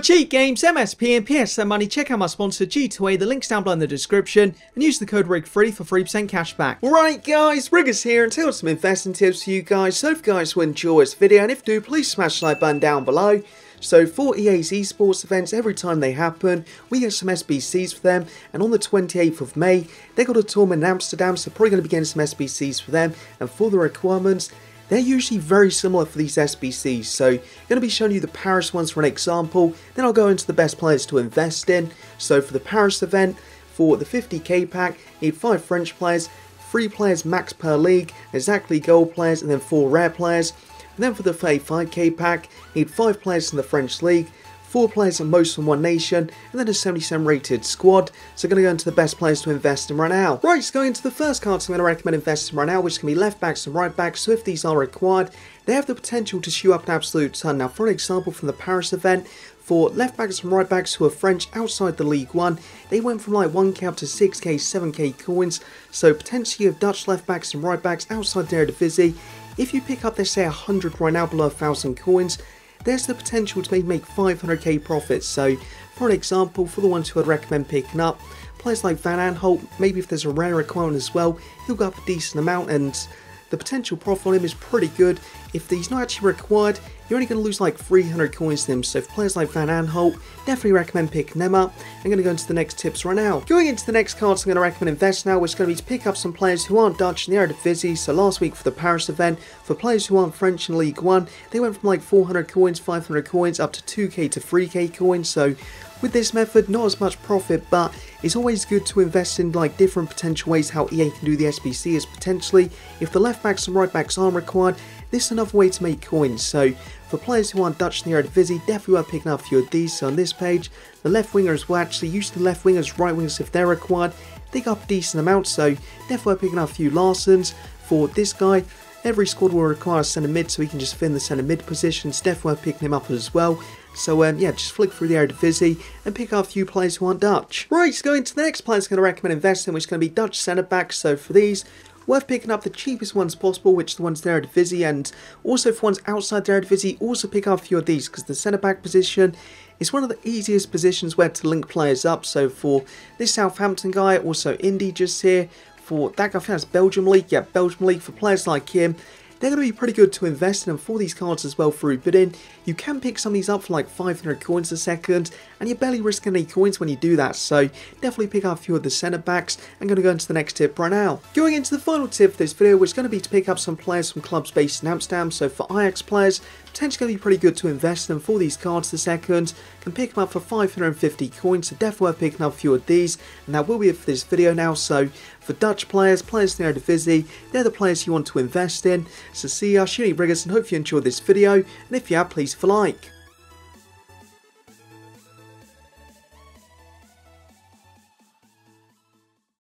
For cheat games, MSP and PSN money, check out my sponsor G2A, the link's down below in the description, and use the code RIGG3 for 3% cashback. Alright guys, Riggers here, and here some investing tips for you guys. So if you guys will enjoy this video, and if you do, please smash the like button down below. So for EA's esports events, every time they happen, we get some SBCs for them, and on the 28th of May, they got a tournament in Amsterdam, so probably going to be getting some SBCs for them, and for the requirements, they're usually very similar for these SBCs, so I'm going to be showing you the Paris ones for an example, then I'll go into the best players to invest in. So for the Paris event, for the 50k pack, you need 5 French players, 3 players max per league, exactly gold players, and then 4 rare players. And then for the 35k pack, you need 5 players in the French league, 4 players in most from one nation, and then a 77 rated squad. So going to go into the best players to invest in right now. Right, so going into the first cards I'm going to recommend investing right now, which can be left backs and right backs. So if these are required, they have the potential to shoot up an absolute ton. Now for an example from the Paris event, for left backs and right backs who are French outside the League 1, they went from like 1k up to 6k, 7k coins. So potentially you have Dutch left backs and right backs outside the Eredivisie. If you pick up, let's say 100 right now below 1,000 coins, there's the potential to maybe make 500k profits. So for an example, for the ones who I'd recommend picking up, players like Van Aanholt, maybe if there's a rare requirement as well, he'll go up a decent amount, and the potential profit on him is pretty good. If he's not actually required, you're only going to lose like 300 coins to him. So for players like Van Aanholt, definitely recommend picking them up. I'm going to go into the next tips right now. Going into the next cards I'm going to recommend invest now, which is going to be to pick up some players who aren't Dutch in the Eredivisie. So last week for the Paris event, for players who aren't French in League 1, they went from like 400 coins, 500 coins, up to 2k to 3k coins. So with this method, not as much profit, but it's always good to invest in like different potential ways how EA can do the SBC is potentially, if the left backs and right backs aren't required, this is another way to make coins. So for players who aren't Dutch in the Eredivisie, definitely worth picking up a few of these. So on this page, the left wingers will actually use the left wingers, right wingers if they're required. They got up a decent amount, so definitely worth picking up a few Larsens. For this guy, every squad will require a centre mid, so he can just fit in the centre mid positions. Definitely worth picking him up as well. So yeah, just flick through the Eredivisie and pick up a few players who aren't Dutch. Right, so going to the next player I'm going to recommend investing, which is going to be Dutch centre backs. So for these, worth picking up the cheapest ones possible, which are the ones there at Eredivisie, and also for ones outside the Eredivisie, also pick up a few of these, because the centre back position is one of the easiest positions where to link players up. So for this Southampton guy, also Indy just here. For that guy, I think that's Belgium League. Yeah, Belgium League. For players like him, they're going to be pretty good to invest in, and for these cards as well through bidding, you can pick some of these up for like 500 coins a second, and you're barely risking any coins when you do that, so definitely pick up a few of the centre backs. I'm going to go into the next tip right now. Going into the final tip for this video, which is going to be to pick up some players from clubs based in Amsterdam. So for Ajax players, potentially going to be pretty good to invest in. For these cards the second, can pick them up for 550 coins, so definitely worth picking up a few of these, and that will be it for this video now. So for Dutch players, players in the Eredivisie, they're the players you want to invest in. So see ya, UniqueRiggers, and hope you enjoyed this video, and if you have, please leave a like.